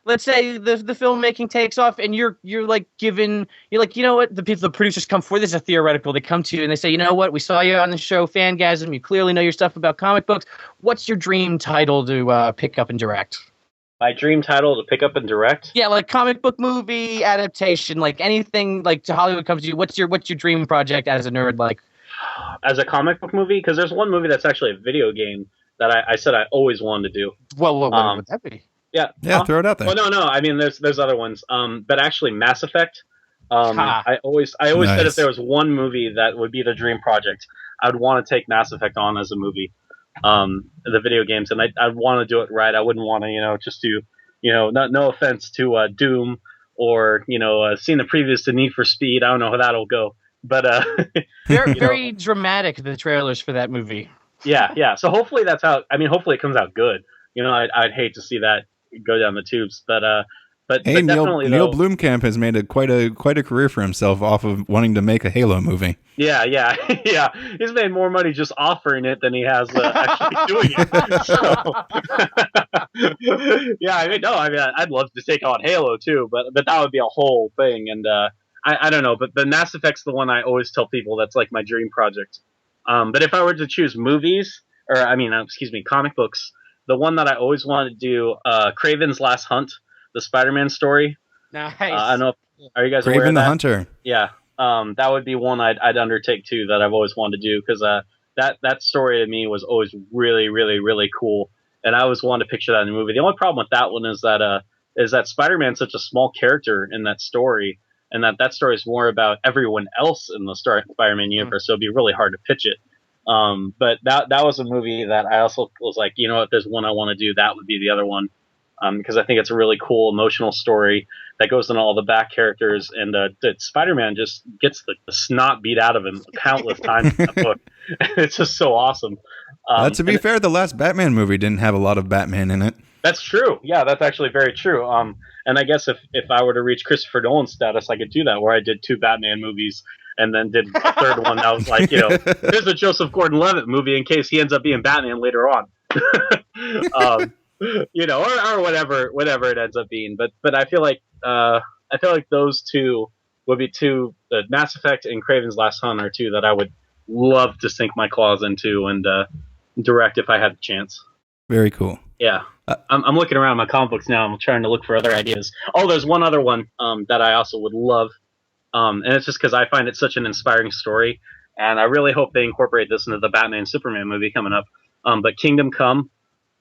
let's say the filmmaking takes off, and you're like, what, the producers come forward. This is a theoretical. They come to you and they say, you know what, we saw you on the show Fangasm. You clearly know your stuff about comic books. What's your dream title to pick up and direct? My dream title to pick up and direct? Yeah, like comic book movie adaptation, like anything, like to Hollywood comes to you. What's your dream project as a nerd? Like, as a comic book movie, because there's one movie that's actually a video game that I said I always wanted to do. Well, what would that be? Yeah, throw it out there. Well, no. I mean, there's other ones. But actually, Mass Effect. I always said if there was one movie that would be the dream project, I would want to take Mass Effect on as a movie. The video games, and I'd want to do it right. I wouldn't want to, just do, no offense to Doom, or seeing the previous to Need for Speed. I don't know how that'll go, but very dramatic, the trailers for that movie. Yeah. So hopefully hopefully it comes out good. I'd hate to see that go down the tubes, but hey, definitely Neil Blomkamp has made quite a career for himself off of wanting to make a Halo movie. Yeah. He's made more money just offering it than he has actually doing it. So, yeah, I'd love to take on Halo too, but that would be a whole thing. And I don't know, but the Mass Effect's the one I always tell people that's like my dream project. But if I were to choose movies, comic books, the one that I always wanted to do, Kraven's Last Hunt, the Spider-Man story. Nice. I don't know. Are you guys Kraven aware of that? the Hunter? Yeah. That would be one I'd undertake too, that I've always wanted to do, because that story to me was always really, really, really cool, and I always wanted to picture that in the movie. The only problem with that one is that Spider-Man's such a small character in that story, and that story is more about everyone else in the Spider-Man universe, so it'd be really hard to pitch it. But that was a movie that I also was like, if there's one I want to do, that would be the other one. Because I think it's a really cool emotional story that goes into all the back characters, and that Spider-Man just gets the snot beat out of him countless times in that book. It's just so awesome. To be fair, the last Batman movie didn't have a lot of Batman in it. That's true. Yeah, that's actually very true. And I guess if I were to reach Christopher Nolan status, I could do that, where I did 2 Batman movies and then did a third one that was like, here's a Joseph Gordon-Levitt movie in case he ends up being Batman later on. Or whatever it ends up being. But I feel like those two would be two. The Mass Effect and Kraven's Last Hunt are two that I would love to sink my claws into and direct if I had the chance. Very cool. Yeah, I'm looking around my comic books now. I'm trying to look for other ideas. Oh, there's one other one that I also would love, and it's just because I find it such an inspiring story, and I really hope they incorporate this into the Batman Superman movie coming up. But Kingdom Come.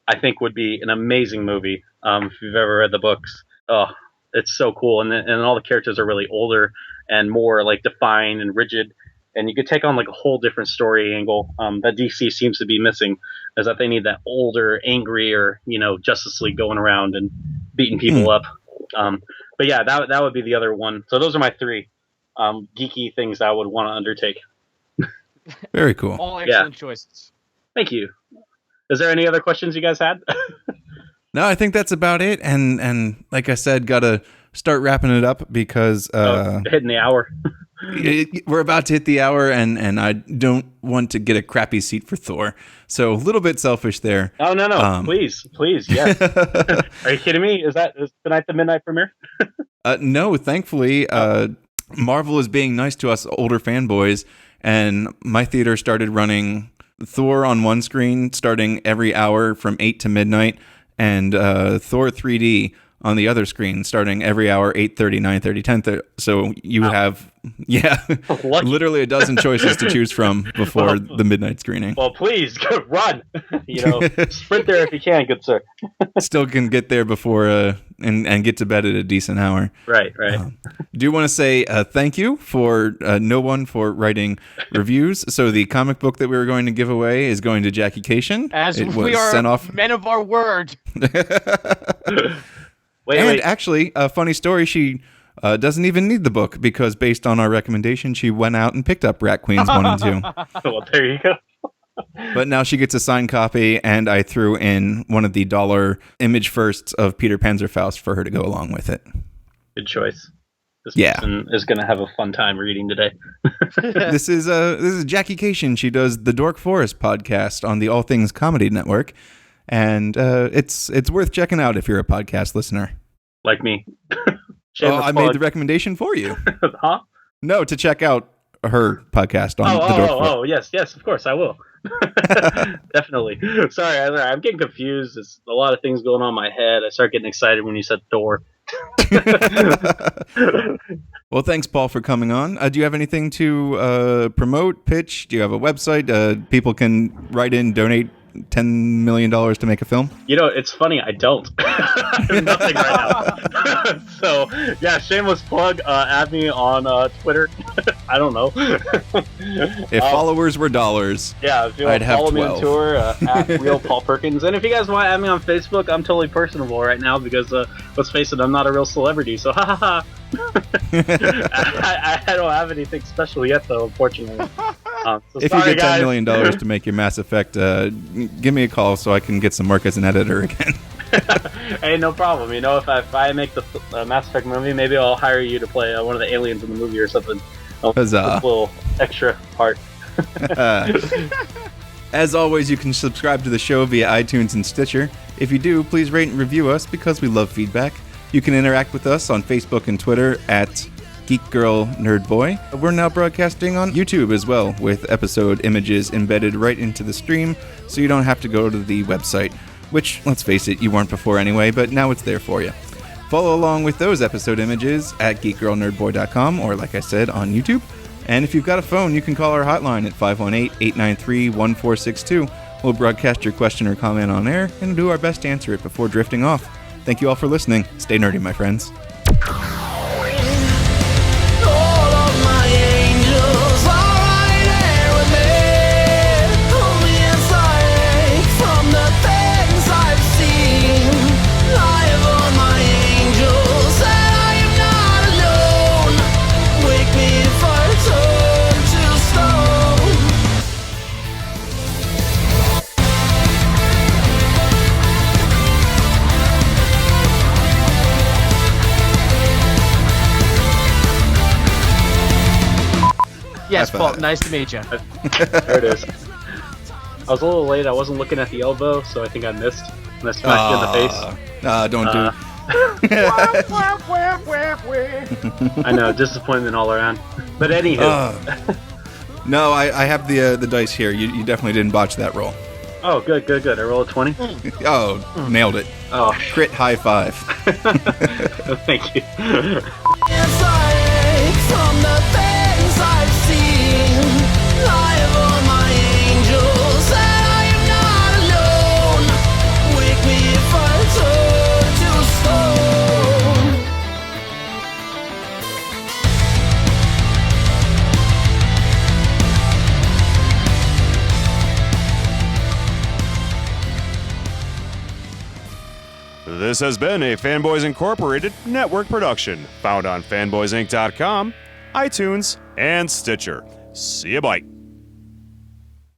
I think would be an amazing movie. If you've ever read the books, oh, it's so cool, and all the characters are really older and more like defined and rigid, and you could take on like a whole different story angle that DC seems to be missing, is that they need that older, angrier, Justice League going around and beating people up. But yeah, that would be the other one. So those are my three geeky things I would want to undertake. Very cool. All excellent choices. Thank you. Is there any other questions you guys had? No, I think that's about it. And like I said, gotta start wrapping it up because hitting the hour. We're about to hit the hour, and I don't want to get a crappy seat for Thor. So a little bit selfish there. Oh no! Please, yes. Are you kidding me? Is tonight the midnight premiere? No, thankfully, Marvel is being nice to us older fanboys, and my theater started running Thor on one screen starting every hour from 8 to midnight, and Thor 3D on the other screen starting every hour, 8:30, 9:30, 10:30. So you have, literally a dozen choices to choose from before the midnight screening. Well, please, run. Sprint there if you can, good sir. Still can get there before and get to bed at a decent hour. Right. Do want to say thank you for no one for writing reviews. So the comic book that we were going to give away is going to Jackie Cation. As we are men of our word. Wait. Actually, a funny story, she doesn't even need the book because based on our recommendation, she went out and picked up Rat Queens 1 and 2. Well, there you go. But now she gets a signed copy, and I threw in one of the $1 image firsts of Peter Panzerfaust for her to go along with it. Good choice. This person is going to have a fun time reading today. This is Jackie Cation. She does the Dork Forest podcast on the All Things Comedy Network. And it's worth checking out if you're a podcast listener. Like me. I made the recommendation for you. Huh? No, to check out her podcast on the Dork Forest. Yes, of course, I will. Definitely. Sorry, I'm getting confused. There's a lot of things going on in my head. I start getting excited when you said Thor. Well, thanks, Paul, for coming on. Do you have anything to promote, pitch? Do you have a website? People can write in, donate $10 million to make a film? It's funny, I don't. I have nothing right now. So, yeah, shameless plug. Add me on Twitter. I don't know. If followers were dollars, if you want to follow me on tour, at Real Paul Perkins. And if you guys want to add me on Facebook, I'm totally personable right now because, let's face it, I'm not a real celebrity. So, ha ha ha. I don't have anything special yet, though, unfortunately. If you get $10 million to make your Mass Effect, give me a call so I can get some work as an editor again. Hey, no problem. If I make the Mass Effect movie, maybe I'll hire you to play one of the aliens in the movie or something. Huzzah. A little extra part. As always, you can subscribe to the show via iTunes and Stitcher. If you do, please rate and review us because we love feedback. You can interact with us on Facebook and Twitter at Geek Girl Nerd Boy. We're now broadcasting on YouTube as well, with episode images embedded right into the stream, so you don't have to go to the website, which, let's face it, you weren't before anyway, but now it's there for you. Follow along with those episode images at geekgirlnerdboy.com, or like I said, on YouTube. And if you've got a phone, you can call our hotline at 518-893-1462. We'll broadcast your question or comment on air and do our best to answer it before drifting off. Thank you all for listening. Stay nerdy, my friends. Yes, Paul, nice to meet you. There it is. I was a little late. I wasn't looking at the elbow, so I think I missed. And I smacked you in the face. Don't do it. I know, disappointment all around. But anywho. No, I have the dice here. You definitely didn't botch that roll. Oh, good. I rolled a 20. Oh, nailed it. Oh, crit high five. Thank you. This has been a Fanboys Incorporated network production, found on fanboysinc.com, iTunes, and Stitcher. See ya, bye.